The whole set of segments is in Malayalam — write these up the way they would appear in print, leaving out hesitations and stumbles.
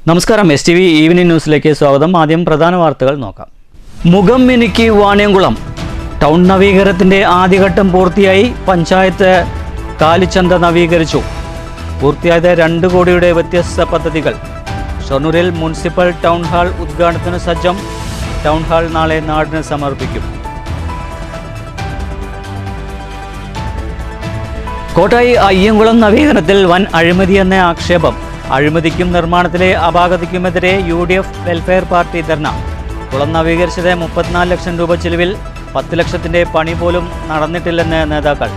നമസ്കാരം, STV ഈവനിംഗ് ന്യൂസിലേക്ക് സ്വാഗതം. ആദ്യം പ്രധാന വാർത്തകൾ നോക്കാം. മുഖം മിനുക്കി വാണിയംകുളം ടൗൺ നവീകരണത്തിന്റെ ആദ്യഘട്ടം പൂർത്തിയായി. പഞ്ചായത്ത് കാലിച്ചന്ത നവീകരിച്ചു. പൂർത്തിയായത് 2 കോടിയുടെ വ്യത്യസ്ത പദ്ധതികൾ. ഷൊർണൂരിൽ മുനിസിപ്പൽ ടൗൺ ഹാൾ ഉദ്ഘാടനത്തിന് സജ്ജം. ടൗൺ ഹാൾ നാളെ നാടിന് സമർപ്പിക്കും. കോട്ടായി അയ്യങ്കുളം നവീകരണത്തിൽ വൻ അഴിമതിയെന്ന ആക്ഷേപം. അഴിമതിക്കും നിർമ്മാണത്തിലെ അപാകതയ്ക്കുമെതിരെ UDF വെൽഫെയർ പാർട്ടി ധർണ. കുളം നവീകരിച്ചത് 34 ലക്ഷം രൂപ ചെലവിൽ 10 ലക്ഷത്തിന്റെ പണി പോലും നടന്നിട്ടില്ലെന്ന് നേതാക്കൾ.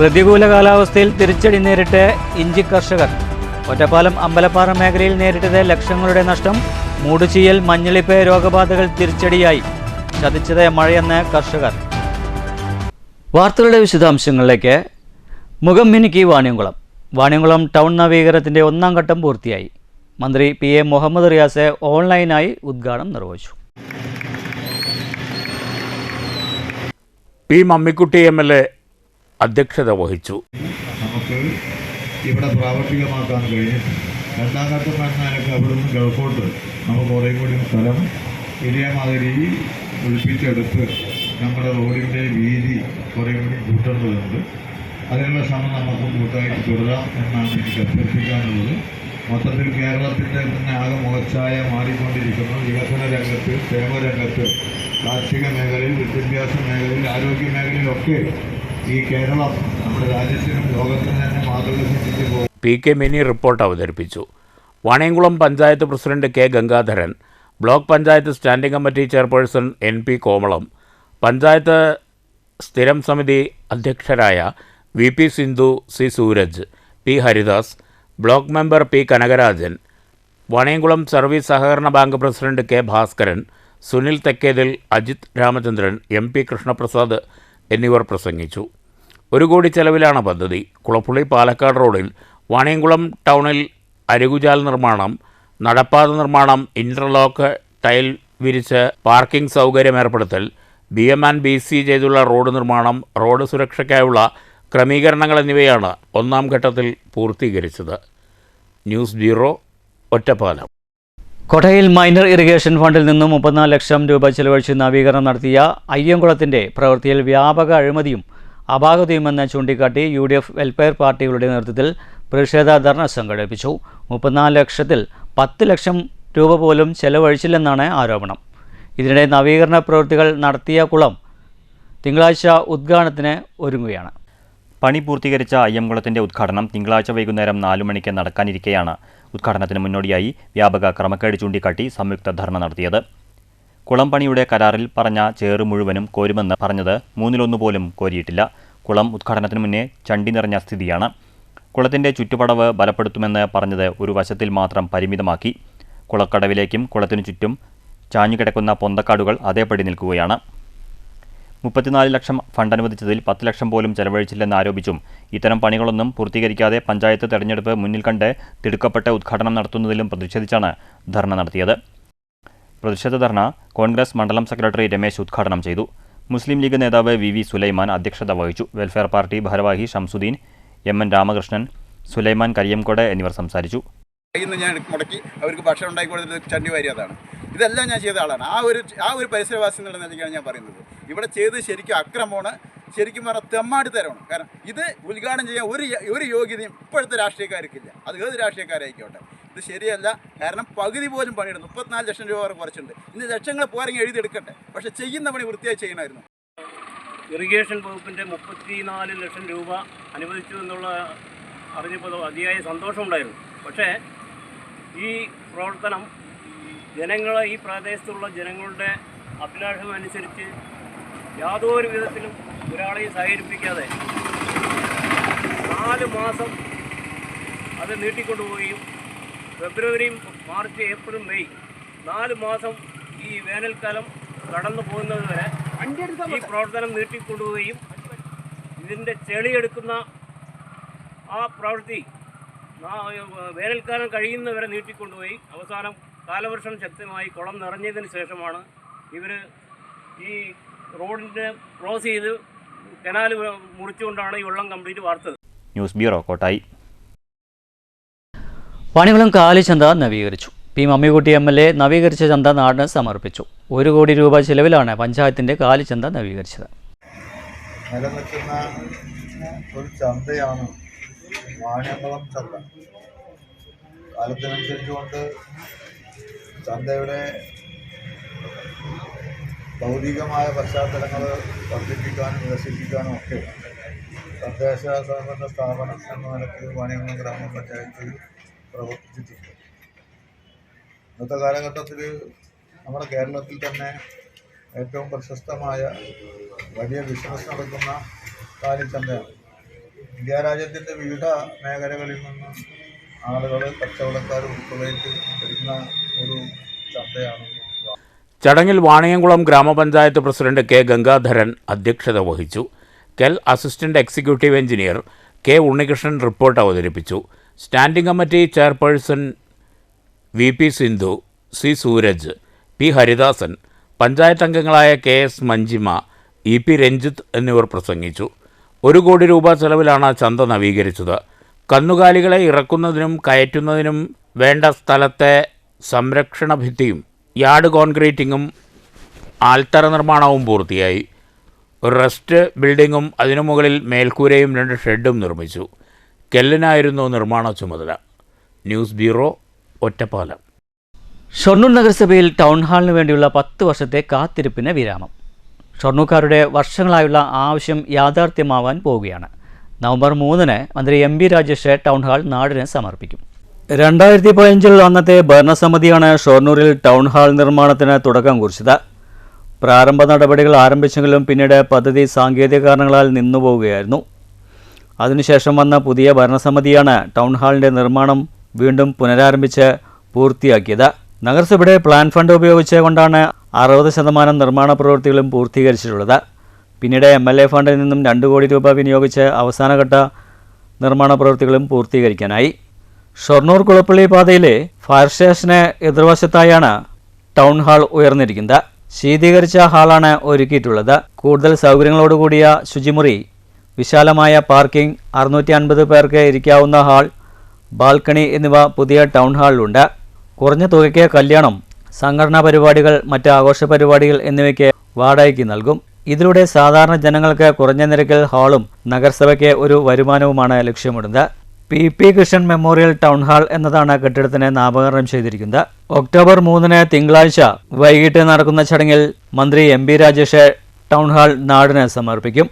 പ്രതികൂല കാലാവസ്ഥയിൽ തിരിച്ചടി നേരിട്ട് ഇഞ്ചി കർഷകർ. ഒറ്റപ്പാലം അമ്പലപ്പാറ മേഖലയിൽ നേരിട്ടത് ലക്ഷങ്ങളുടെ നഷ്ടം. മൂടുചീയൽ, മഞ്ഞളിപ്പ് രോഗബാധകൾ തിരിച്ചടിയായി. ചതിച്ചത് മഴയെന്ന് കർഷകർ. വാർത്തകളുടെ വിശദാംശങ്ങളിലേക്ക്. മുഖം മിനുക്കി വാണിയംകുളം ടൗൺ നവീകരണത്തിന്റെ 1ാം ഘട്ടം പൂർത്തിയായി. മന്ത്രി PA മുഹമ്മദ് റിയാസ് ഓൺലൈനായി ഉദ്ഘാടനം നിർവഹിച്ചു. P. മമ്മിക്കുട്ടി MLA അധ്യക്ഷത വഹിച്ചു. നമുക്ക് ഇവിടെ പ്രാവർത്തികമാക്കാൻ കഴിയും. 2ാം ഘട്ടം പറഞ്ഞാലൊക്കെ അവിടെ നിന്ന് കിഴക്കോട്ട് നമുക്ക് കുറേ കൂടി സ്ഥലം ഇതേമാതിരി ഒളിപ്പിച്ചെടുത്ത് നമ്മുടെ റോഡിൻ്റെ വീതി കുറേ കൂടി കൂട്ടേണ്ടതുണ്ട്. അതിനുള്ള ശ്രമം നമുക്ക് കൂട്ടായിട്ട് തുടരാം എന്നാണ് എനിക്ക് അഭ്യർത്ഥിക്കാനുള്ളത്. മൊത്തത്തിൽ കേരളത്തിൻ്റെ തന്നെ ആകെ മുഖച്ഛായ മാറിക്കൊണ്ടിരിക്കുന്നു. വികസന രംഗത്ത്, ക്ഷേമരംഗത്ത്, കാർഷിക മേഖലയിൽ, വിദ്യാഭ്യാസ മേഖലയിൽ, ആരോഗ്യ മേഖലയിലൊക്കെ ഈ കേരളം നമ്മുടെ രാജ്യത്തിനും ലോകത്തിനും തന്നെ മാതൃക സൃഷ്ടിച്ചു പോകും. PK മിനി റിപ്പോർട്ട് അവതരിപ്പിച്ചു. Vaniyamkulam panchayat president K. Gangadharan, block panchayat standing committee chairperson NP Komalam, panchayat സ്ഥിരം സമിതി അധ്യക്ഷരായ VP Sindhu, C. Sooraj, P. Haridas, block member P. Kanakarajan, Vaniyamkulam service സഹകരണ bank president K. Bhaskaran, Sunil Thekkethil, Ajith Ramachandran, MP Krishnaprasad എന്നിവർ പ്രസംഗിച്ചു. 1 കോടി ചെലവിലാണ് പദ്ധതി. കുളപ്പുള്ളി പാലക്കാട് റോഡിൽ വാണിയംകുളം ടൗണിൽ അരികുചാൽ നിർമ്മാണം, നടപ്പാത നിർമ്മാണം, ഇന്റർലോക്ക് ടൈൽ വിരിച്ച് പാർക്കിംഗ് സൗകര്യം ഏർപ്പെടുത്തൽ, BM&BC ചെയ്തുള്ള റോഡ് നിർമ്മാണം, റോഡ് സുരക്ഷയ്ക്കായുള്ള ക്രമീകരണങ്ങൾ എന്നിവയാണ് 1ാം ഘട്ടത്തിൽ പൂർത്തീകരിച്ചത്. News bureau, Ottapalam. കോട്ടയിൽ മൈനർ ഇറിഗേഷൻ ഫണ്ടിൽ നിന്നും 34 ലക്ഷം രൂപ ചെലവഴിച്ച് നവീകരണം നടത്തിയ അയ്യങ്കുളത്തിന്റെ പ്രവൃത്തിയിൽ വ്യാപക അഴിമതിയും അപാകതയുമെന്ന് ചൂണ്ടിക്കാട്ടി UDF വെൽഫെയർ പാർട്ടികളുടെ നേതൃത്വത്തിൽ പ്രതിഷേധ ധർണ സംഘടിപ്പിച്ചു. 34 ലക്ഷത്തിൽ 10 ലക്ഷം രൂപ പോലും ചെലവഴിച്ചില്ലെന്നാണ് ആരോപണം. ഇതിനിടെ നവീകരണ പ്രവൃത്തികൾ നടത്തിയ കുളം തിങ്കളാഴ്ച ഉദ്ഘാടനത്തിന് ഒരുങ്ങുകയാണ്. പണി പൂർത്തീകരിച്ച അയ്യംകുളത്തിന്റെ ഉദ്ഘാടനം തിങ്കളാഴ്ച വൈകുന്നേരം 4 മണിക്ക് നടക്കാനിരിക്കെയാണ് ഉദ്ഘാടനത്തിന് മുന്നോടിയായി വ്യാപക ക്രമക്കേട് ചൂണ്ടിക്കാട്ടി സംയുക്ത ധർണ നടത്തിയത്. കുളം പണിയുടെ കരാറിൽ പറഞ്ഞ ചേറ് മുഴുവനും കോരുമെന്ന് പറഞ്ഞത് 1/3 പോലും കോരിയിട്ടില്ല. കുളം ഉദ്ഘാടനത്തിന് മുന്നേ ചണ്ടി നിറഞ്ഞ സ്ഥിതിയാണ്. കുളത്തിന്റെ ചുറ്റുപടവ് ബലപ്പെടുത്തുമെന്ന് പറഞ്ഞത് ഒരു വശത്തിൽ മാത്രം പരിമിതമാക്കി. കുളക്കടവിലേക്കും കുളത്തിനു ചുറ്റും ചാഞ്ഞുകിടക്കുന്ന പൊന്തക്കാടുകൾ അതേപടി നിൽക്കുകയാണ്. 34 ലക്ഷം ഫണ്ട് അനുവദിച്ചതിൽ 10 ലക്ഷം പോലും ചെലവഴിച്ചില്ലെന്ന് ആരോപിച്ചും ഇത്തരം പണികളൊന്നും പൂർത്തീകരിക്കാതെ പഞ്ചായത്ത് തെരഞ്ഞെടുപ്പ് മുന്നിൽ കണ്ട് തിടുക്കപ്പെട്ട് ഉദ്ഘാടനം നടത്തുന്നതിലും പ്രതിഷേധിച്ചാണ് ധർണ നടത്തിയത്. പ്രതിഷേധ ധർണ കോൺഗ്രസ് മണ്ഡലം സെക്രട്ടറി രമേശ് ഉദ്ഘാടനം ചെയ്തു. മുസ്ലിം ലീഗ് നേതാവ് VV സുലൈമാൻ അധ്യക്ഷത വഹിച്ചു. വെൽഫെയർ പാർട്ടി ഭാരവാഹി ഷംസുദ്ദീൻ, MN രാമകൃഷ്ണൻ, സുലൈമാൻ കരിയംകോട് എന്നിവർ സംസാരിച്ചു. ഞാൻ മുടക്കി അവർക്ക് ഭക്ഷണം ഉണ്ടാക്കി കൊടുത്തിട്ട് ചണ്ടി വാരിയതാണ്. ഇതെല്ലാം ഞാൻ ചെയ്ത ആളാണ്. ആ ഒരു പരിസരവാസി എന്നുള്ള നിലയ്ക്കാണ് ഞാൻ പറയുന്നത്. ഇവിടെ ചെയ്ത് ശരിക്കും അക്രമമാണ്, ശരിക്കും പറഞ്ഞാൽ തെമ്മാടിത്തരമാണ്. കാരണം ഇത് ഉദ്ഘാടനം ചെയ്യാൻ ഒരു യോഗ്യതയും ഇപ്പോഴത്തെ രാഷ്ട്രീയക്കാർക്കില്ല. അത് ഏത് രാഷ്ട്രീയക്കാരായിക്കോട്ടെ, ഇത് ശരിയല്ല. കാരണം പകുതി പോലും പണിയെടുത്തു. 34 ലക്ഷം രൂപ വരെ കുറച്ചുണ്ട്. ഇന്ന് ലക്ഷങ്ങൾ പോരെങ്കിൽ എഴുതിയെടുക്കട്ടെ, പക്ഷേ ചെയ്യുന്ന പണി വൃത്തിയായി ചെയ്യണമായിരുന്നു. ഇറിഗേഷൻ വകുപ്പിൻ്റെ 34 ലക്ഷം രൂപ അനുവദിച്ചു എന്നുള്ള അറിഞ്ഞപ്പോൾ അതിയായ സന്തോഷമുണ്ടായിരുന്നു. പക്ഷേ ഈ പ്രവർത്തനം ഈ പ്രദേശത്തുള്ള ജനങ്ങളുടെ അഭിലാഷം അനുസരിച്ച് യാതൊരു വിധത്തിലും ഒരാളെയും സഹകരിപ്പിക്കാതെ 4 മാസം അത് നീട്ടിക്കൊണ്ടുപോവുകയും ഫെബ്രുവരി, മാർച്ച്, ഏപ്രിൽ, മെയ് 4 മാസം ഈ വേനൽക്കാലം കടന്നു പോകുന്നത് വരെ ഈ പ്രവർത്തനം നീട്ടിക്കൊണ്ടുപോവുകയും ഇതിൻ്റെ ചെളിയെടുക്കുന്ന ആ പ്രവൃത്തി വേനൽക്കാലം കഴിയുന്നവരെ നീട്ടിക്കൊണ്ടുപോയി അവസാനം കാലവർഷം ശക്തമായി കുളം നിറഞ്ഞതിന് ശേഷമാണ് ഇവർ ഈ റോഡിൻ്റെ ക്രോസ് ചെയ്ത് കനാൽ മുറിച്ചുകൊണ്ടാണ് ഈ വെള്ളം കംപ്ലീറ്റ് വാർത്തത്. News bureau, Kottayi. വാണിയംകുളം കാലിച്ചന്ത നവീകരിച്ചു. പി മമ്മിക്കുട്ടി MLA നവീകരിച്ച ചന്ത നാടിന് സമർപ്പിച്ചു. 1 കോടി രൂപ ചിലവിലാണ് പഞ്ചായത്തിൻ്റെ കാലിച്ചന്ത നവീകരിച്ചത്. നിലനിൽക്കുന്ന ഒരു ചന്തയാണ് വാണിയംകുളം ചന്ത. കാലത്തിനനുസരിച്ചുകൊണ്ട് ചന്തയുടെ ഭൗതികമായ പശ്ചാത്തലങ്ങൾ വർദ്ധിപ്പിക്കാനും വികസിപ്പിക്കാനും ഒക്കെ തദ്ദേശ സ്വയംഭരണ സ്ഥാപനം എന്ന നിലയ്ക്ക് വാണിയംകുളം ഗ്രാമപഞ്ചായത്ത് പ്രവർത്തിച്ചിട്ടുണ്ട്. ഇന്നത്തെ കാലഘട്ടത്തിൽ നമ്മുടെ കേരളത്തിൽ തന്നെ ഏറ്റവും പ്രശസ്തമായ വലിയ ബിസിനസ് നടക്കുന്ന കാലിച്ചന്തയാണ്. ഇന്ത്യ രാജ്യത്തിൻ്റെ വിവിധ മേഖലകളിൽ നിന്ന് ആളുകൾ, കച്ചവടക്കാർ ഉൾക്കൊള്ളിച്ച് വരുന്ന ഒരു ചന്തയാണ്. ചടങ്ങിൽ വാണിയംകുളം ഗ്രാമപഞ്ചായത്ത് പ്രസിഡന്റ് കെ ഗംഗാധരൻ അധ്യക്ഷത വഹിച്ചു. KEL assistant executive engineer K Unnikrishnan report അവതരിപ്പിച്ചു. Standing committee chairperson VP Sindhu, C Sooraj, P Haridasan, panchayat അംഗങ്ങളായ KS മഞ്ജിമ, EP രഞ്ജിത്ത് എന്നിവർ പ്രസംഗിച്ചു. 1 കോടി രൂപ ചെലവിലാണ് ചന്ത നവീകരിച്ചത്. കന്നുകാലികളെ ഇറക്കുന്നതിനും കയറ്റുന്നതിനും വേണ്ട സ്ഥലത്തെ സംരക്ഷണ ഭിത്തിയും യാർഡ് കോൺക്രീറ്റിങ്ങും ആൽത്തറ നിർമ്മാണവും പൂർത്തിയായി. ഒരു റെസ്റ്റ് ബിൽഡിങ്ങും അതിനു മുകളിൽ മേൽക്കൂരയും 2 ഷെഡും നിർമ്മിച്ചു. കെല്ലിനായിരുന്നു നിർമ്മാണ ചുമതല. News bureau, Ottapalam. ഷൊർണൂർ നഗരസഭയിൽ ടൗൺ ഹാളിന് വേണ്ടിയുള്ള 10 വർഷത്തെ കാത്തിരിപ്പിന് വിരാമം. ഷൊർണൂർക്കാരുടെ വർഷങ്ങളായുള്ള ആവശ്യം യാഥാർത്ഥ്യമാവാൻ പോവുകയാണ്. നവംബർ 3-ന് മന്ത്രി MB രാജേഷ് ടൗൺ ഹാൾ നാടിന് സമർപ്പിക്കും. 2015 അന്നത്തെ ഭരണസമിതിയാണ് ഷൊർണൂരിൽ ടൗൺ ഹാൾ നിർമ്മാണത്തിന് തുടക്കം കുറിച്ചത്. പ്രാരംഭ നടപടികൾ ആരംഭിച്ചെങ്കിലും പിന്നീട് പദ്ധതി സാങ്കേതിക കാരണങ്ങളാൽ നിന്നുപോവുകയായിരുന്നു. അതിനുശേഷം വന്ന പുതിയ ഭരണസമിതിയാണ് ടൗൺ ഹാളിൻ്റെ നിർമ്മാണം വീണ്ടും പുനരാരംഭിച്ച് പൂർത്തിയാക്കിയത്. നഗരസഭയുടെ പ്ലാൻ ഫണ്ട് ഉപയോഗിച്ചുകൊണ്ടാണ് 60% നിർമ്മാണ പ്രവൃത്തികളും പൂർത്തീകരിച്ചിട്ടുള്ളത്. പിന്നീട് MLA ഫണ്ടിൽ നിന്നും 2 കോടി രൂപ വിനിയോഗിച്ച് അവസാനഘട്ട നിർമ്മാണ പ്രവൃത്തികളും പൂർത്തീകരിക്കാനായി. ഷൊർണൂർ കുളപ്പള്ളി പാതയിലെ ഫയർ സ്റ്റേഷന് എതിർവശത്തായാണ് ടൗൺ ഹാൾ ഉയർന്നിരിക്കുന്നത്. ശീതീകരിച്ച ഹാളാണ് ഒരുക്കിയിട്ടുള്ളത്. കൂടുതൽ സൗകര്യങ്ങളോടുകൂടിയ ശുചിമുറി, വിശാലമായ പാർക്കിംഗ്, 650 പേർക്ക് ഇരിക്കാവുന്ന ഹാൾ, ബാൽക്കണി എന്നിവ പുതിയ ടൗൺ ഹാളിലുണ്ട്. കുറഞ്ഞ തുകയ്ക്ക് കല്യാണം, സംഘടനാ പരിപാടികൾ, മറ്റ് ആഘോഷ പരിപാടികൾ എന്നിവയ്ക്ക് വാടകയ്ക്ക് നൽകും. ഇതിലൂടെ സാധാരണ ജനങ്ങൾക്ക് കുറഞ്ഞ നിരക്കിൽ ഹാളും നഗരസഭയ്ക്ക് ഒരു വരുമാനവുമാണ് ലക്ഷ്യമിടുന്നത്. PP Krishnan memorial town hall എന്നതാണ് കെട്ടിടത്തിന് നാമകരണം ചെയ്തിരിക്കുന്നത്. ഒക്ടോബർ 3-ന് തിങ്കളാഴ്ച വൈകിട്ട് നടക്കുന്ന ചടങ്ങിൽ മന്ത്രി MB രാജേഷ് ടൗൺ ഹാൾ നാടിന് സമർപ്പിക്കും.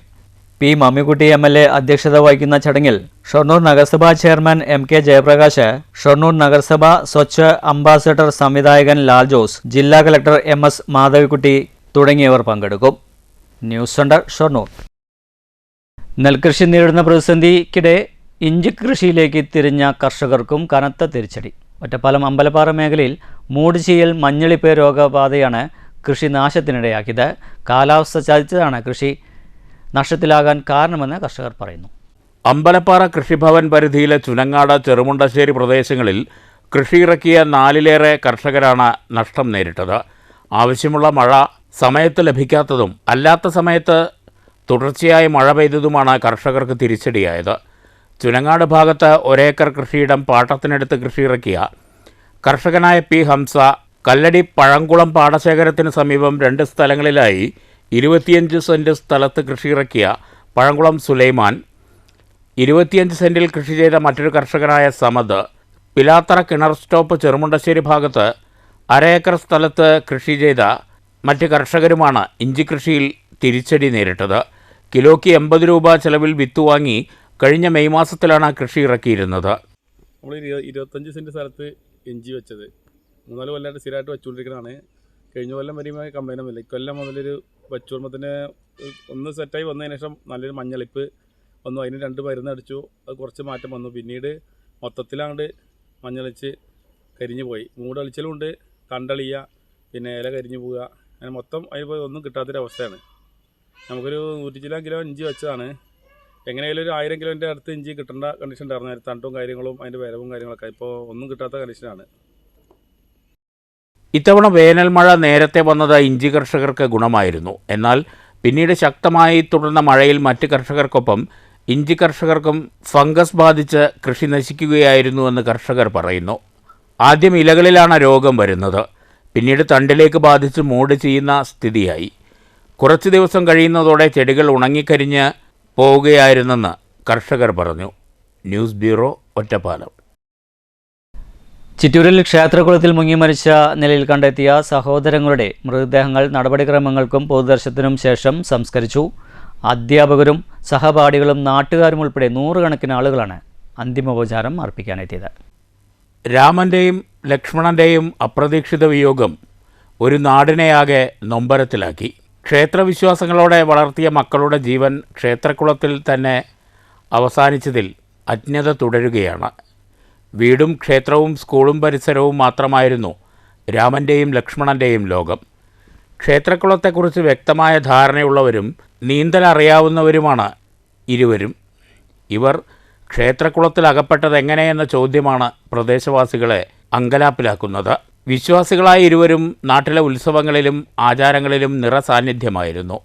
P മമ്മിക്കുട്ടി MLA അധ്യക്ഷത വഹിക്കുന്ന ചടങ്ങിൽ ഷൊർണൂർ നഗരസഭാ ചെയർമാൻ MK ജയപ്രകാശ്, ഷൊർണൂർ നഗരസഭ സ്വച്ഛ് അംബാസഡർ സംവിധായകൻ ലാൽ ജോസ്, ജില്ലാ കളക്ടർ MS മാധവിക്കുട്ടി തുടങ്ങിയവർ പങ്കെടുക്കും. News centre, Shoranur. നെൽകൃഷി നേരിടുന്ന പ്രതിസന്ധിക്കിടെ ഇഞ്ചി കൃഷിയിലേക്ക് തിരിഞ്ഞ കർഷകർക്കും കനത്ത തിരിച്ചടി. ഒറ്റപ്പാലം അമ്പലപ്പാറ മേഖലയിൽ മൂടുചീയൽ, മഞ്ഞളിപ്പ് രോഗബാധയാണ് കൃഷി നാശത്തിനിടയാക്കിയത്. കാലാവസ്ഥ ചതിച്ചതാണ് കൃഷി നഷ്ടത്തിലാകാൻ കാരണമെന്ന് കർഷകർ പറയുന്നു. അമ്പലപ്പാറ കൃഷിഭവൻ പരിധിയിലെ ചുനങ്ങാട്, ചെറുമുണ്ടശ്ശേരി പ്രദേശങ്ങളിൽ കൃഷിയിറക്കിയ 4-ലേറെ കർഷകരാണ് നഷ്ടം നേരിട്ടത്. ആവശ്യമുള്ള മഴ സമയത്ത് ലഭിക്കാത്തതും അല്ലാത്ത സമയത്ത് തുടർച്ചയായി മഴ പെയ്തതുമാണ് കർഷകർക്ക് തിരിച്ചടിയായത്. ചുനങ്ങാട് ഭാഗത്ത് 1 ഏക്കർ കൃഷിയിടം പാട്ടത്തിനെടുത്ത് കൃഷിയിറക്കിയ കർഷകനായ P ഹംസ, കല്ലടി പഴംകുളം പാടശേഖരത്തിന് സമീപം 2 സ്ഥലങ്ങളിലായി 25 സെൻറ്റ് സ്ഥലത്ത് കൃഷിയിറക്കിയ പഴംകുളം സുലൈമാൻ, 25 സെൻറ്റിൽ കൃഷി ചെയ്ത മറ്റൊരു കർഷകനായ സമദ്, പിലാത്തറ കിണർ സ്റ്റോപ്പ് ചെറുമുണ്ടശ്ശേരി ഭാഗത്ത് 1/2 ഏക്കർ സ്ഥലത്ത് കൃഷി ചെയ്ത മറ്റ് കർഷകരുമാണ് ഇഞ്ചി കൃഷിയിൽ തിരിച്ചടി നേരിട്ടത്. കിലോയ്ക്ക് 80 രൂപ ചെലവിൽ വിത്ത് വാങ്ങി കഴിഞ്ഞ മെയ് മാസത്തിലാണ് കൃഷി ഇറക്കിയിരുന്നത്. നമ്മൾ 25 സെൻറ്റ് സ്ഥലത്ത് ഇഞ്ചി വെച്ചത് 3-4 കൊല്ലമായിട്ട് സ്ഥിരമായിട്ട് വെച്ചുകൊണ്ടിരിക്കുന്നതാണ്. കഴിഞ്ഞ കൊല്ലം വരെയുമായ കംപ്ലൈൻ്റ് ഒന്നുമില്ല. ഇക്കൊല്ലം മുതലൊരു വെച്ചുകൊള്ളുമ്പോൾ തന്നെ ഒന്ന് സെറ്റായി വന്നതിന് ശേഷം നല്ലൊരു മഞ്ഞളിപ്പ് വന്നു. അതിന് 2 മരുന്ന് അടിച്ചു. അത് കുറച്ച് മാറ്റം വന്നു. പിന്നീട് മൊത്തത്തിലാണ്ട് മഞ്ഞളിച്ച് കരിഞ്ഞു പോയി. മൂടളിച്ചിലുണ്ട്, തണ്ടളിയ, പിന്നെ ഇല കരിഞ്ഞു പോവുക, അങ്ങനെ മൊത്തം അതിന് ഒന്നും കിട്ടാത്തൊരവസ്ഥയാണ്. നമുക്കൊരു 100 കിലോ ഇഞ്ചി വെച്ചതാണ്. എങ്ങനെയായാലും ഒരു 1000 കിലോൻ്റെ അടുത്ത് ഇഞ്ചി കിട്ടേണ്ട കണ്ടീഷൻ ഉണ്ടായിരുന്നു. അതിന് തണ്ടും കാര്യങ്ങളും അതിൻ്റെ വരവും കാര്യങ്ങളൊക്കെ ഇപ്പോൾ ഒന്നും കിട്ടാത്ത കണ്ടീഷനാണ്. ഇത്തവണ വേനൽ മഴ നേരത്തെ വന്നത് ഇഞ്ചി കർഷകർക്ക് ഗുണമായിരുന്നു. എന്നാൽ പിന്നീട് ശക്തമായി തുടർന്ന മഴയിൽ മറ്റ് കർഷകർക്കൊപ്പം ഇഞ്ചി കർഷകർക്കും ഫംഗസ് ബാധിച്ച് കൃഷി നശിക്കുകയായിരുന്നുവെന്ന് കർഷകർ പറയുന്നു. ആദ്യം ഇലകളിലാണ് രോഗം വരുന്നത്, പിന്നീട് തണ്ടിലേക്ക് ബാധിച്ച് മൂട് ചെയ്യുന്ന സ്ഥിതിയായി. കുറച്ച് ദിവസം കഴിയുന്നതോടെ ചെടികൾ ഉണങ്ങിക്കരിഞ്ഞ് പോവുകയായിരുന്നെന്ന് കർഷകർ പറഞ്ഞു. News bureau, Ottapalam. ചിറ്റൂരിൽ ക്ഷേത്രകുളത്തിൽ മുങ്ങിമരിച്ച നിലയിൽ കണ്ടെത്തിയ സഹോദരങ്ങളുടെ മൃതദേഹങ്ങൾ നടപടിക്രമങ്ങൾക്കും പൊതുദർശനത്തിനും ശേഷം സംസ്കരിച്ചു. അധ്യാപകരും സഹപാഠികളും നാട്ടുകാരും ഉൾപ്പെടെ നൂറുകണക്കിന് ആളുകളാണ് അന്തിമോപചാരം അർപ്പിക്കാനെത്തിയത്. രാമൻ്റെയും ലക്ഷ്മണൻ്റെയും അപ്രതീക്ഷിത വിയോഗം ഒരു നാടിനെയാകെ നൊമ്പരത്തിലാക്കി. ക്ഷേത്രവിശ്വാസങ്ങളോടെ വളർത്തിയ മക്കളുടെ ജീവൻ ക്ഷേത്രക്കുളത്തിൽ തന്നെ അവസാനിച്ചതിൽ അജ്ഞത തുടരുകയാണ്. വീടും ക്ഷേത്രവും സ്കൂളും പരിസരവും മാത്രമായിരുന്നു രാമൻ്റെയും ലക്ഷ്മണൻ്റെയും ലോകം. ക്ഷേത്രക്കുളത്തെക്കുറിച്ച് വ്യക്തമായ ധാരണയുള്ളവരും നീന്തലറിയാവുന്നവരുമാണ് ഇരുവരും. ഇവർ ക്ഷേത്രക്കുളത്തിൽ അകപ്പെട്ടതെങ്ങനെയെന്ന ചോദ്യമാണ് പ്രദേശവാസികളെ അങ്കലാപ്പിലാക്കുന്നത്. വിശ്വാസികളായ ഇരുവരും നാട്ടിലെ ഉത്സവങ്ങളിലും ആചാരങ്ങളിലും നിറസാന്നിധ്യമായിരുന്നു.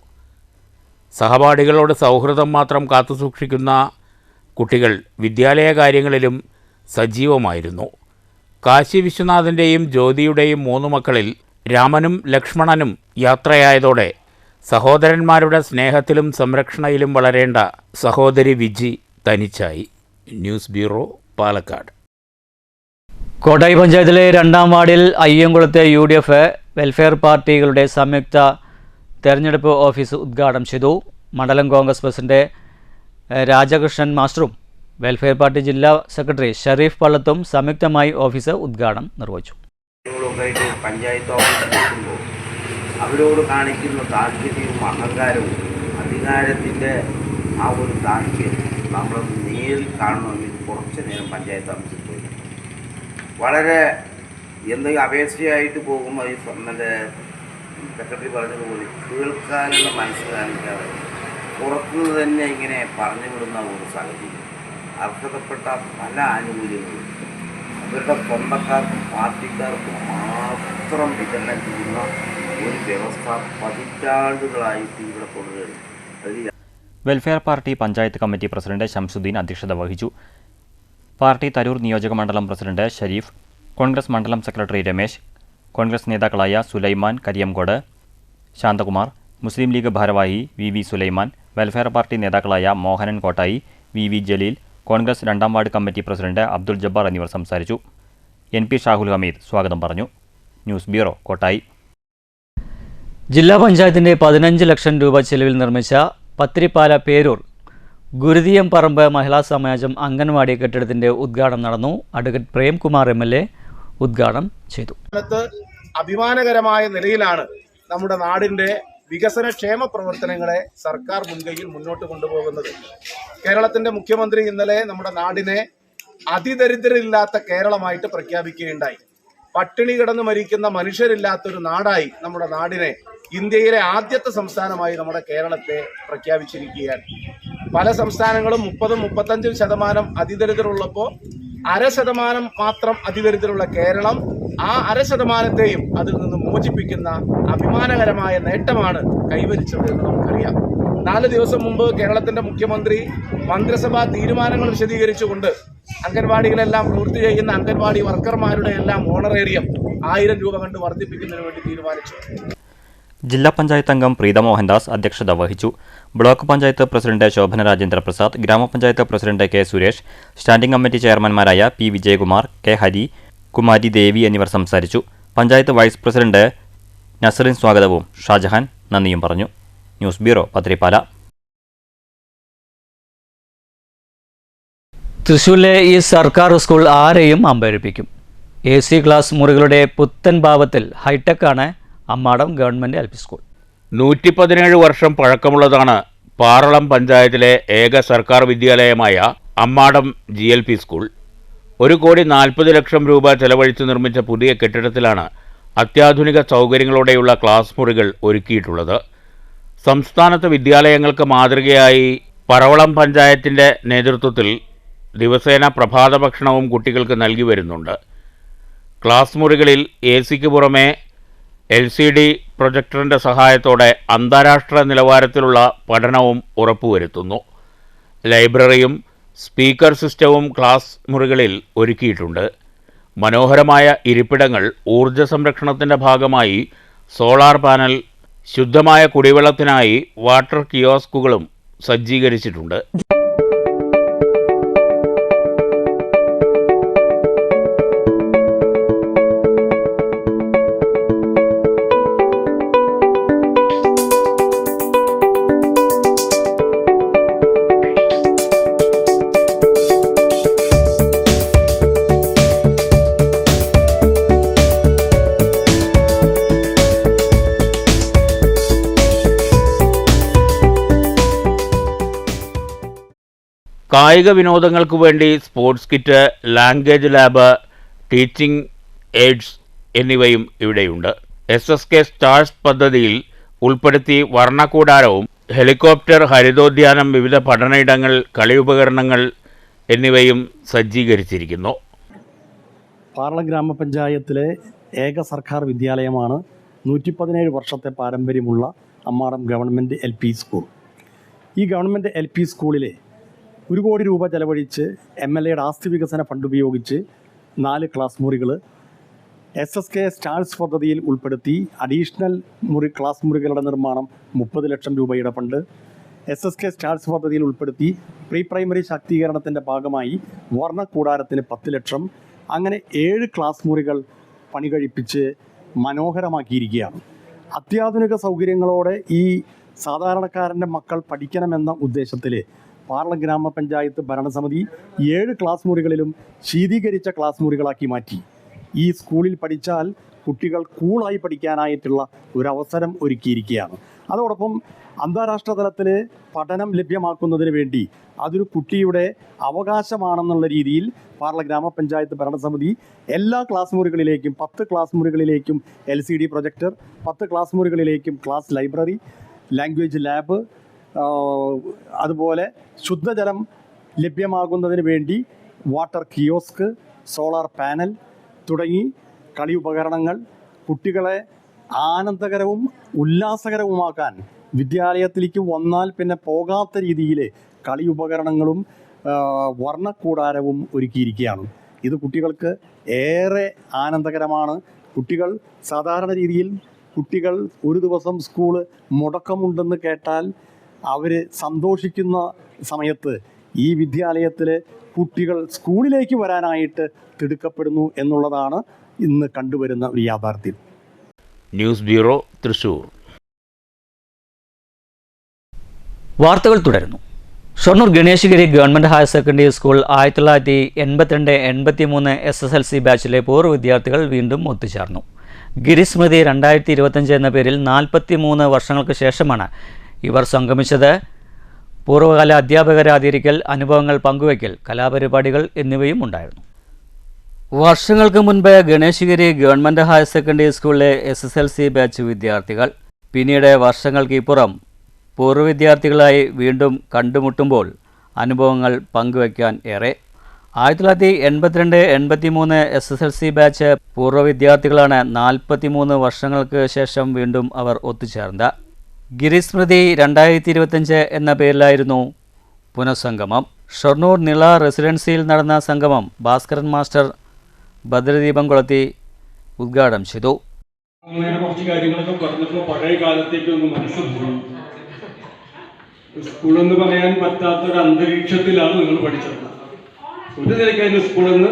സഹപാഠികളോട് സൗഹൃദം മാത്രം കാത്തുസൂക്ഷിക്കുന്ന കുട്ടികൾ വിദ്യാലയ കാര്യങ്ങളിലും സജീവമായിരുന്നു. കാശി വിശ്വനാഥൻ്റെയും ജ്യോതിയുടെയും 3 മക്കളിൽ രാമനും ലക്ഷ്മണനും യാത്രയായതോടെ സഹോദരന്മാരുടെ സ്നേഹത്തിലും സംരക്ഷണയിലും വളരേണ്ട സഹോദരി വിജി തനിച്ചായി. News bureau, Palakkad. കോട്ടായി പഞ്ചായത്തിലെ 2ാം വാർഡിൽ അയ്യങ്കുളത്തെ UDF വെൽഫെയർ പാർട്ടികളുടെ സംയുക്ത തെരഞ്ഞെടുപ്പ് ഓഫീസ് ഉദ്ഘാടനം ചെയ്തു. മണ്ഡലം കോൺഗ്രസ് പ്രസിഡന്റ് രാജകൃഷ്ണൻ മാസ്റ്ററും വെൽഫെയർ പാർട്ടി ജില്ലാ സെക്രട്ടറി ഷരീഫ് പള്ളത്തും സംയുക്തമായി ഓഫീസ് ഉദ്ഘാടനം നിർവഹിച്ചു. പഞ്ചായത്ത് ഓഫീസിലെത്തുമ്പോൾ അവരോട് കാണിക്കുന്ന താല്പര്യവും അഹങ്കാരവും അധികാരത്തിൻ്റെ ആ ഒരു താല്പര്യം നമ്മൾ നേരിൽ കാണണമെങ്കിൽ കുറച്ച് നേരം പഞ്ചായത്ത് ഓഫീസിൽ പോയി വളരെ എന്തെങ്കിലും അപേക്ഷയായിട്ട് പോകുമ്പോൾ ഈ മറ്റേ സെക്രട്ടറി പറഞ്ഞതുപോലെ കേൾക്കാനുള്ള മനസ്സ് കാണിക്കാതെ പുറത്തുനിന്ന് തന്നെ ഇങ്ങനെ പറഞ്ഞു വിടുന്ന ഒരു സാഹചര്യം. അർഹതപ്പെട്ട പല ആനുകൂല്യങ്ങളും അവരുടെ സ്വന്തക്കാർക്കും പാർട്ടിക്കാർക്കും മാത്രം വിതരണം ചെയ്യുന്ന ഒരു വ്യവസ്ഥ പതിറ്റാണ്ടുകളായിട്ട് ഇവിടെ തുടരുകയാണ്. Welfare party panchayat committee president Shamsuddin അധ്യക്ഷത വഹിച്ചു. പാർട്ടി തരൂർ നിയോജക മണ്ഡലം പ്രസിഡന്റ് ഷരീഫ്, കോൺഗ്രസ് മണ്ഡലം സെക്രട്ടറി രമേശ്, കോൺഗ്രസ് നേതാക്കളായ സുലൈമാൻ കരിയംകോട്, ശാന്തകുമാർ, മുസ്ലിം ലീഗ് ഭാരവാഹി VV സുലൈമാൻ, വെൽഫെയർ പാർട്ടി നേതാക്കളായ Mohanan Kottayi, VV Jaleel, Congress 2ാം ward committee president Abdul Jabbar എന്നിവർ സംസാരിച്ചു. NP ഷാഹുൽ ഹമീദ് സ്വാഗതം പറഞ്ഞു. News bureau, Kottayi. ജില്ലാ പഞ്ചായത്തിൻ്റെ 15 ലക്ഷം രൂപ ചെലവിൽ നിർമ്മിച്ച പത്തിരിപ്പാല പേരൂർ ഗുരുതിയം പറമ്പ് മഹിളാ സമാജം അംഗൻവാടി കെട്ടിടത്തിൻ്റെ ഉദ്ഘാടനം നടന്നു. അഡ്വക്കേറ്റ് പ്രേംകുമാർ MLA ഉദ്ഘാടനം ചെയ്തു. അഭിമാനകരമായ നിലയിലാണ് നമ്മുടെ നാടിൻ്റെ വികസന ക്ഷേമ പ്രവർത്തനങ്ങളെ സർക്കാർ മുൻകൈയിൽ മുന്നോട്ട് കൊണ്ടുപോകുന്നത്. കേരളത്തിൻ്റെ മുഖ്യമന്ത്രി ഇന്നലെ നമ്മുടെ നാടിനെ അതിദരിദ്രരില്ലാത്ത കേരളമായിട്ട് പ്രഖ്യാപിക്കുകയുണ്ടായി. പട്ടിണി കിടന്ന് മരിക്കുന്ന മനുഷ്യരില്ലാത്തൊരു നാടായി നമ്മുടെ നാടിനെ ഇന്ത്യയിലെ ആദ്യത്തെ സംസ്ഥാനമായി നമ്മുടെ കേരളത്തെ പ്രഖ്യാപിച്ചിരിക്കുകയാണ്. പല സംസ്ഥാനങ്ങളും 30-35% അതിദരിദ്രരുള്ളപ്പോൾ 0.5% മാത്രം അതിദരിദ്രരുള്ള കേരളം ആ 0.5%യും അതിൽ നിന്ന് മോചിപ്പിക്കുന്ന അഭിമാനകരമായ നേട്ടമാണ് കൈവരിച്ചത് എന്ന് നമുക്കറിയാം. 4 ദിവസം മുമ്പ് കേരളത്തിന്റെ മുഖ്യമന്ത്രി മന്ത്രിസഭാ തീരുമാനങ്ങൾ വിശദീകരിച്ചുകൊണ്ട് അംഗൻവാടികളെല്ലാം പ്രവൃത്തി ചെയ്യുന്ന അംഗൻവാടി വർക്കർമാരുടെ എല്ലാം ഓണറേറിയം 1000 രൂപ കണ്ട് വർദ്ധിപ്പിക്കുന്നതിന് വേണ്ടി തീരുമാനിച്ചു. ജില്ലാ പഞ്ചായത്ത് അംഗം പ്രീത മോഹൻദാസ് അധ്യക്ഷത വഹിച്ചു. ബ്ലോക്ക് പഞ്ചായത്ത് പ്രസിഡന്റ് ശോഭന രാജേന്ദ്ര പ്രസാദ്, ഗ്രാമപഞ്ചായത്ത് president K Suresh, standing committee ചെയർമാൻമാരായ P വിജയകുമാർ, K ഹരി, കുമാരി ദേവി എന്നിവർ സംസാരിച്ചു. പഞ്ചായത്ത് വൈസ് പ്രസിഡന്റ് നസറിൻ സ്വാഗതവും ഷാജഹാൻ നന്ദിയും പറഞ്ഞു. News bureau, Pathrippala. തൃശ്ശൂരിലെ ഈ സർക്കാർ സ്കൂൾ ആരെയും അമ്പരപ്പിക്കും. AC ക്ലാസ് മുറികളുടെ പുത്തൻ ഭാവത്തിൽ ഹൈടെക്കാണ് അമ്മാടം ഗവൺമെൻറ് LP സ്കൂൾ. 117 വർഷം പഴക്കമുള്ളതാണ് പാറളം പഞ്ചായത്തിലെ ഏക സർക്കാർ വിദ്യാലയമായ അമ്മാടം GLP സ്കൂൾ. 1,40 ലക്ഷം രൂപ ചെലവഴിച്ച് നിർമ്മിച്ച പുതിയ കെട്ടിടത്തിലാണ് അത്യാധുനിക സൗകര്യങ്ങളോടെയുള്ള ക്ലാസ് മുറികൾ ഒരുക്കിയിട്ടുള്ളത്. സംസ്ഥാനത്തെ വിദ്യാലയങ്ങൾക്ക് മാതൃകയായി പറവളം പഞ്ചായത്തിൻ്റെ നേതൃത്വത്തിൽ ദിവസേന പ്രഭാത ഭക്ഷണവും കുട്ടികൾക്ക് നൽകി വരുന്നുണ്ട്. ക്ലാസ് മുറികളിൽ AC-ക്ക് പുറമെ LCD പ്രൊജക്ടറിൻ്റെ സഹായത്തോടെ അന്താരാഷ്ട്ര നിലവാരത്തിലുള്ള പഠനവും ഉറപ്പുവരുത്തുന്നു. ലൈബ്രറിയും സ്പീക്കർ സിസ്റ്റവും ക്ലാസ് മുറികളിൽ ഒരുക്കിയിട്ടുണ്ട്. മനോഹരമായ ഇരിപ്പിടങ്ങൾ, ഊർജ്ജ സംരക്ഷണത്തിൻ്റെ ഭാഗമായി സോളാർ പാനൽ, ശുദ്ധമായ കുടിവെള്ളത്തിനായി വാട്ടർ കിയോസ്കുകളും സജ്ജീകരിച്ചിട്ടുണ്ട്. കായിക വിനോദങ്ങൾക്ക് വേണ്ടി sports kit, language lab, teaching AIDS എന്നിവയും ഇവിടെയുണ്ട്. SSK സ്റ്റാർസ് പദ്ധതിയിൽ ഉൾപ്പെടുത്തി വർണ്ണക്കൂടാരവും ഹെലികോപ്റ്റർ, ഹരിതോദ്യാനം, വിവിധ പഠനയിടങ്ങൾ, കളിയുപകരണങ്ങൾ എന്നിവയും സജ്ജീകരിച്ചിരിക്കുന്നു. പാർല ഗ്രാമപഞ്ചായത്തിലെ ഏക സർക്കാർ വിദ്യാലയമാണ് 117 വർഷത്തെ പാരമ്പര്യമുള്ള അമ്മാടം ഗവൺമെൻറ് LP സ്കൂൾ. ഈ ഗവൺമെൻറ് LP സ്കൂളിലെ 1 കോടി രൂപ ചെലവഴിച്ച് MLAയുടെ ആസ്തി വികസന ഫണ്ട് ഉപയോഗിച്ച് 4 ക്ലാസ് മുറികൾ, SSK സ്റ്റാർസ് പദ്ധതിയിൽ ഉൾപ്പെടുത്തി അഡീഷണൽ ക്ലാസ് മുറികളുടെ നിർമ്മാണം 30 ലക്ഷം രൂപയുടെ ഫണ്ട്, SSK സ്റ്റാർസ് പദ്ധതിയിൽ ഉൾപ്പെടുത്തി പ്രീ പ്രൈമറി ശാക്തീകരണത്തിൻ്റെ ഭാഗമായി വർണ്ണക്കൂടാരത്തിന് 10 ലക്ഷം, അങ്ങനെ 7 ക്ലാസ് മുറികൾ പണി കഴിപ്പിച്ച് മനോഹരമാക്കിയിരിക്കുകയാണ്. അത്യാധുനിക സൗകര്യങ്ങളോടെ ഈ സാധാരണക്കാരൻ്റെ മക്കൾ പഠിക്കണമെന്ന ഉദ്ദേശത്തിൽ പാർല ഗ്രാമപഞ്ചായത്ത് ഭരണസമിതി 7 ക്ലാസ് മുറികളിലും ശീതീകരിച്ച ക്ലാസ് മുറികളാക്കി മാറ്റി. ഈ സ്കൂളിൽ പഠിച്ചാൽ കുട്ടികൾ കൂളായി പഠിക്കാനായിട്ടുള്ള ഒരവസരം ഒരുക്കിയിരിക്കുകയാണ്. അതോടൊപ്പം അന്താരാഷ്ട്ര തലത്തിൽ പഠനം ലഭ്യമാക്കുന്നതിന് വേണ്ടി അതൊരു കുട്ടിയുടെ അവകാശമാണെന്നുള്ള രീതിയിൽ പാർല ഗ്രാമപഞ്ചായത്ത് ഭരണസമിതി എല്ലാ ക്ലാസ് മുറികളിലേക്കും 10 ക്ലാസ് മുറികളിലേക്കും LCD പ്രൊജക്ടർ, 10 ക്ലാസ് മുറികളിലേക്കും ക്ലാസ് ലൈബ്രറി, ലാംഗ്വേജ് ലാബ്, അതുപോലെ ശുദ്ധജലം ലഭ്യമാകുന്നതിന് വേണ്ടി വാട്ടർ കിയോസ്ക്, സോളാർ പാനൽ തുടങ്ങി കളി ഉപകരണങ്ങൾ, കുട്ടികളെ ആനന്ദകരവും ഉല്ലാസകരവുമാക്കാൻ വിദ്യാലയത്തിലേക്ക് വന്നാൽ പിന്നെ പോകാത്ത രീതിയിൽ കളി ഉപകരണങ്ങളും വർണ്ണക്കൂടാരവും ഒരുക്കിയിരിക്കുകയാണ്. ഇത് കുട്ടികൾക്ക് ഏറെ ആനന്ദകരമാണ്. കുട്ടികൾ സാധാരണ രീതിയിൽ കുട്ടികൾ ഒരു ദിവസം സ്കൂൾ മുടക്കമുണ്ടെന്ന് കേട്ടാൽ അവർ സന്തോഷിക്കുന്ന സമയത്ത് ഈ വിദ്യാലയത്തിൽ കുട്ടികൾ സ്കൂളിലേക്ക് വരാനായിട്ട് തിടുക്കപ്പെടുന്നു എന്നുള്ളതാണ് ഇന്ന് കണ്ടുവരുന്ന ഒരു യാഥാർത്ഥ്യം. News bureau, Thrissur. വാർത്തകൾ തുടരുന്നു. Shoranur Ganeshagiri government higher secondary school 1982-83 SSLC ബാച്ചിലെ പൂർവ്വ വിദ്യാർത്ഥികൾ വീണ്ടും ഒത്തുചേർന്നു. ഗിരിസ്മൃതി 2025 എന്ന പേരിൽ 43 വർഷങ്ങൾക്ക് ശേഷമാണ് ഇവർ സംഗമിച്ചത്. പൂർവ്വകാല അധ്യാപകരെ ആദരിക്കൽ, അനുഭവങ്ങൾ പങ്കുവയ്ക്കൽ, കലാപരിപാടികൾ എന്നിവയും ഉണ്ടായിരുന്നു. വർഷങ്ങൾക്ക് മുൻപ് ഗണേശഗിരി ഗവൺമെൻറ് ഹയർ സെക്കൻഡറി സ്കൂളിലെ SSLC ബാച്ച് വിദ്യാർത്ഥികൾ പിന്നീട് വർഷങ്ങൾക്കിപ്പുറം പൂർവ്വ വിദ്യാർത്ഥികളായി വീണ്ടും കണ്ടുമുട്ടുമ്പോൾ അനുഭവങ്ങൾ പങ്കുവയ്ക്കാൻ ഏറെ. 1982-83 SSLC ബാച്ച് പൂർവ്വ വിദ്യാർത്ഥികളാണ് 43 വർഷങ്ങൾക്ക് ശേഷം വീണ്ടും അവർ ഒത്തുചേർന്നത്. ഗിരിസ്മൃതി 2025 എന്ന പേരിലായിരുന്നു പുനഃസംഗമം. ഷൊർണൂർ നിള റെസിഡൻസിയിൽ നടന്ന സംഗമം ഭാസ്കരൻ മാസ്റ്റർ ഭദ്രദീപം കൊളുത്തി ഉദ്ഘാടനം ചെയ്തു. കുറച്ച് കാര്യങ്ങളൊക്കെ പറഞ്ഞപ്പോൾ പഴയ കാലത്തേക്കൊന്ന് മനസ്സിൽ പോയി. സ്കൂളെന്ന് പറയാൻ പറ്റാത്തൊരു അന്തരീക്ഷത്തിലാണ് നിങ്ങൾ പഠിച്ചത്. ഒരു നിലയ്ക്ക് സ്കൂളെന്ന്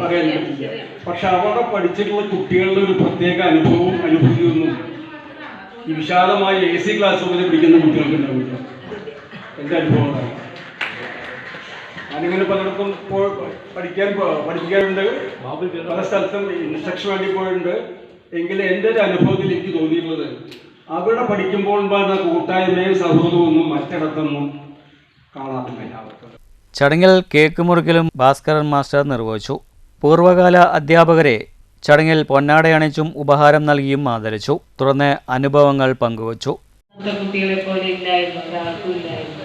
പറയാൻ പറ്റില്ല. പക്ഷെ അവിടെ പഠിച്ചിട്ടുള്ള കുട്ടികളുടെ ഒരു പ്രത്യേക അനുഭവവും അനുഭൂതിയൊന്നും ഈ വിശാലമായ AC ക്ലാസ് മുതൽ പഠിക്കുന്ന കുട്ടികൾക്ക് ഉണ്ടാവില്ല. എൻ്റെ അനുഭവമാണ്. ഞാനിങ്ങനെ പലയിടത്തും പഠിക്കാറുണ്ട്, പല സ്ഥലത്തും ഇൻസ്ട്രക്ഷൻ വേണ്ടി പോയിട്ടുണ്ട്. എങ്കിലും എൻ്റെ ഒരു അനുഭവത്തിൽ എനിക്ക് തോന്നിയിട്ടുള്ളത് അവിടെ പഠിക്കുമ്പോൾ വരുന്ന കൂട്ടായ്മയും സൗഹൃദവും ഒന്നും മറ്റിടത്തൊന്നും കാണാറില്ല. ചടങ്ങിൽ കേക്ക് മുറിക്കലും ഭാസ്കരൻ മാസ്റ്റർ നിർവഹിച്ചു. പൂർവ്വകാല അധ്യാപകരെ ചടങ്ങിൽ പൊന്നാടയണിച്ചും ഉപഹാരം നൽകിയും ആദരിച്ചു. തുടർന്ന് അനുഭവങ്ങൾ പങ്കുവച്ചു. കുട്ടികളെ പോലെ ഇല്ലായിരുന്നു, ഒരാൾക്കും ഇല്ലായിരുന്നു.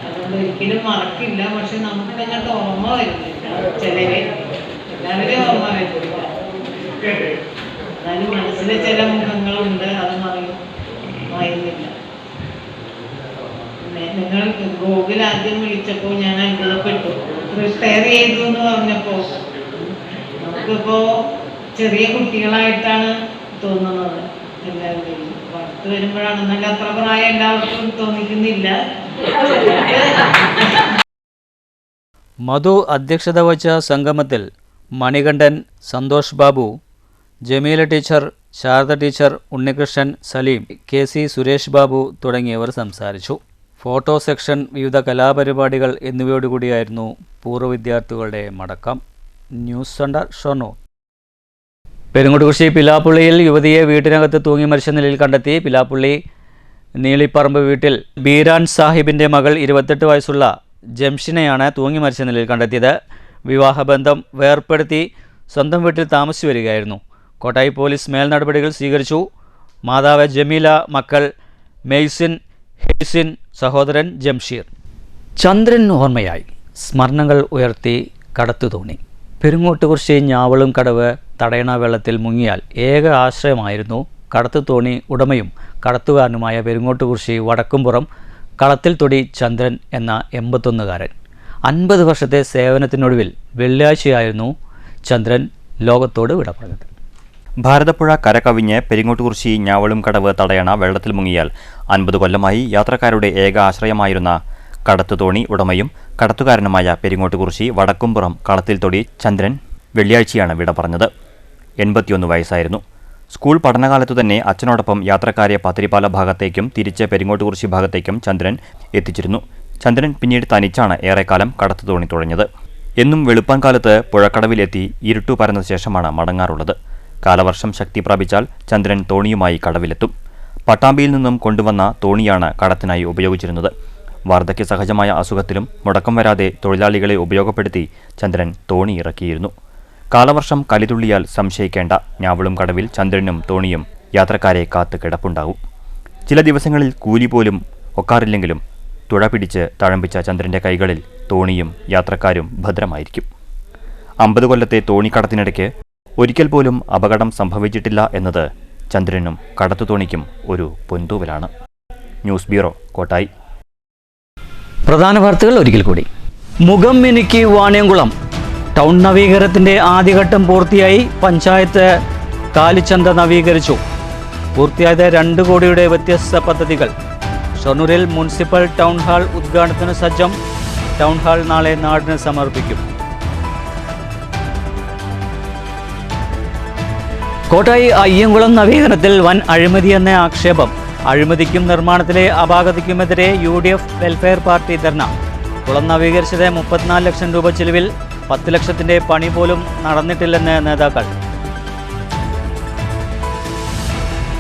അതുകൊണ്ട് ഒരിക്കലും മറക്കില്ല. പക്ഷെ നമുക്ക് അങ്ങോട്ട് ഓർമ്മ വരുന്നില്ല. ചിലരെ എല്ലാവരും ഓർമ്മ വരുന്നില്ല. എന്നാലും മനസ്സിലെ ചില മുഖങ്ങളുണ്ട്, അത് മറയുന്നില്ല. നിങ്ങൾ ഗൂഗിൾ വിളിച്ചപ്പോൾ ഞാൻ അത്ഭുതപ്പെട്ടു. റിട്ടയർ ചെയ്തു എന്ന് പറഞ്ഞപ്പോൾ നമുക്കിപ്പോൾ ചെറിയ കുട്ടികളായിട്ടാണ് തോന്നുന്നത് എല്ലാവരും. പുറത്ത് വരുമ്പോഴാണ് നല്ല അത്ര പ്രായം എല്ലാവർക്കും തോന്നിക്കുന്നില്ല. മധു അധ്യക്ഷത വഹിച്ച സംഗമത്തിൽ Manikandan, Santhosh Babu, Jameela teacher, Sharada teacher, Unnikrishnan, Saleem, KC Suresh Babu തുടങ്ങിയവർ സംസാരിച്ചു. ഫോട്ടോ സെക്ഷൻ, വിവിധ കലാപരിപാടികൾ എന്നിവയോടുകൂടിയായിരുന്നു പൂർവ്വ വിദ്യാർത്ഥികളുടെ മടക്കം. News centre, Shoranur. പെരുങ്ങോട്ടുകുറിശി പിലാപ്പുള്ളിയിൽ യുവതിയെ വീട്ടിനകത്ത് തൂങ്ങി മരിച്ച നിലയിൽ കണ്ടെത്തി. പിലാപ്പുള്ളി നീളിപ്പറമ്പ് വീട്ടിൽ ബീരാൻ സാഹിബിൻ്റെ മകൾ 28 വയസ്സുള്ള ജംഷിനെയാണ് തൂങ്ങി മരിച്ച നിലയിൽ കണ്ടെത്തിയത്. വിവാഹബന്ധം വേർപ്പെടുത്തി സ്വന്തം വീട്ടിൽ താമസിച്ചു വരികയായിരുന്നു. കോട്ടായി പോലീസ് മേൽ നടപടികൾ സ്വീകരിച്ചു. മാതാവ് ജമീല, മക്കൾ മെയ്സിൻ, ഹെയ്സിൻ, സഹോദരൻ ജംഷീർ. ചന്ദ്രൻ ഓർമ്മയായി സ്മരണകൾ ഉയർത്തി കടത്തുതോണി. പെരുങ്ങോട്ടുകുറിശി ഞാവളും കടവ് തടയണ വെള്ളത്തിൽ മുങ്ങിയാൽ ഏക ആശ്രയമായിരുന്നു കടത്തുതോണി ഉടമയും കടത്തുകാരനുമായ പെരുങ്ങോട്ടുകുറിശി വടക്കുംപുറം കളത്തിൽ തൊടി ചന്ദ്രൻ എന്ന 81-കാരൻ. 50 വർഷത്തെ സേവനത്തിനൊടുവിൽ വെള്ളിയാഴ്ചയായിരുന്നു ചന്ദ്രൻ ലോകത്തോട് വിട പറഞ്ഞത്. ഭാരതപ്പുഴ കരകവിഞ്ഞ് പെരിങ്ങോട്ടുകുറിശി ഞാവളും കടവ് തടയണ വെള്ളത്തിൽ മുങ്ങിയാൽ 50 കൊല്ലമായി യാത്രക്കാരുടെ ഏക ആശ്രയമായിരുന്ന കടത്തുതോണി ഉടമയും കടത്തുകാരനുമായ പെരിങ്ങോട്ടുകുറിശി വടക്കുംപുറം കളത്തിൽ തൊടി ചന്ദ്രൻ വെള്ളിയാഴ്ചയാണ് വിട പറഞ്ഞത്. 81 വയസ്സായിരുന്നു. സ്കൂൾ പഠനകാലത്തു തന്നെ അച്ഛനോടൊപ്പം യാത്രക്കാരെ പത്തിരിപ്പാല ഭാഗത്തേക്കും തിരിച്ച് പെരിങ്ങോട്ടുകുറിശി ഭാഗത്തേക്കും ചന്ദ്രൻ എത്തിച്ചിരുന്നു. ചന്ദ്രൻ പിന്നീട് തനിച്ചാണ് ഏറെക്കാലം കടത്തുതോണി തുഴഞ്ഞത്. എന്നും വെളുപ്പാൻ കാലത്ത് പുഴക്കടവിലെത്തി ഇരുട്ടു പരന്ന ശേഷമാണ് മടങ്ങാറുള്ളത്. കാലവർഷം ശക്തി പ്രാപിച്ചാൽ ചന്ദ്രൻ തോണിയുമായി കടവിലെത്തും. പട്ടാമ്പിയിൽ നിന്നും കൊണ്ടുവന്ന തോണിയാണ് കടത്തിനായി ഉപയോഗിച്ചിരുന്നത്. വാർദ്ധക്യ സഹജമായ അസുഖത്തിലും മുടക്കം വരാതെ തൊഴിലാളികളെ ഉപയോഗപ്പെടുത്തി ചന്ദ്രൻ തോണി ഇറക്കിയിരുന്നു. കാലവർഷം കലിതുള്ളിയാൽ സംശയിക്കേണ്ട. ഞാവളും കടവിൽ ചന്ദ്രനും തോണിയും യാത്രക്കാരെ കാത്ത് കിടപ്പുണ്ടാവും. ചില ദിവസങ്ങളിൽ കൂലി പോലും ഒക്കാറില്ലെങ്കിലും തുഴ പിടിച്ച് തഴമ്പിച്ച ചന്ദ്രൻ്റെ കൈകളിൽ തോണിയും യാത്രക്കാരും ഭദ്രമായിരിക്കും. 50 കൊല്ലത്തെ തോണിക്കടത്തിനിടയ്ക്ക് ഒരിക്കൽ പോലും അപകടം സംഭവിച്ചിട്ടില്ല എന്നത് ചന്ദ്രനും കടത്തുതോണിക്കും ഒരു പൊൻതൂവലാണ്. News bureau, Kottayi. പ്രധാന വാർത്തകൾ ഒരിക്കൽ കൂടി. മുഖം മിനുക്കി വാണിയംകുളം ടൗൺ നവീകരണത്തിൻ്റെ ആദ്യഘട്ടം പൂർത്തിയായി. പഞ്ചായത്ത് കാലിച്ചന്ത നവീകരിച്ചു. പൂർത്തിയായത് 2 കോടിയുടെ വ്യത്യസ്ത പദ്ധതികൾ. ഷൊർണൂരിൽ മുനിസിപ്പൽ ടൗൺ ഹാൾ ഉദ്ഘാടനത്തിന് സജ്ജം. ടൗൺ ഹാൾ നാളെ നാടിന് സമർപ്പിക്കും. കോട്ടായി അയ്യങ്കുളം നവീകരണത്തിൽ വൻ അഴിമതിയെന്ന ആക്ഷേപം. അഴിമതിക്കും നിർമ്മാണത്തിലെ അപാകതയ്ക്കുമെതിരെ UDF വെൽഫെയർ പാർട്ടി ധർണ. കുളം നവീകരിച്ചത് 34 ലക്ഷം രൂപ ചെലവിൽ 10 ലക്ഷത്തിൻ്റെ പണി പോലും നടന്നിട്ടില്ലെന്ന് നേതാക്കൾ.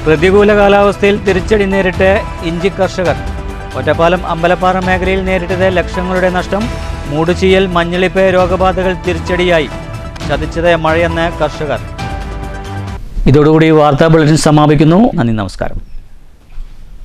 പ്രതികൂല കാലാവസ്ഥയിൽ തിരിച്ചടി നേരിട്ട് ഇഞ്ചി കർഷകർ. ഒറ്റപ്പാലം അമ്പലപ്പാറ മേഖലയിൽ നേരിട്ടത് ലക്ഷങ്ങളുടെ നഷ്ടം. മൂടുചീയൽ, മഞ്ഞളിപ്പ് രോഗബാധകൾ തിരിച്ചടിയായി. ചതിച്ചത് മഴയെന്ന് കർഷകർ. ഇതോടുകൂടി വാർത്താ ബുള്ളറ്റിൻ സമാപിക്കുന്നു. നന്ദി, നമസ്കാരം.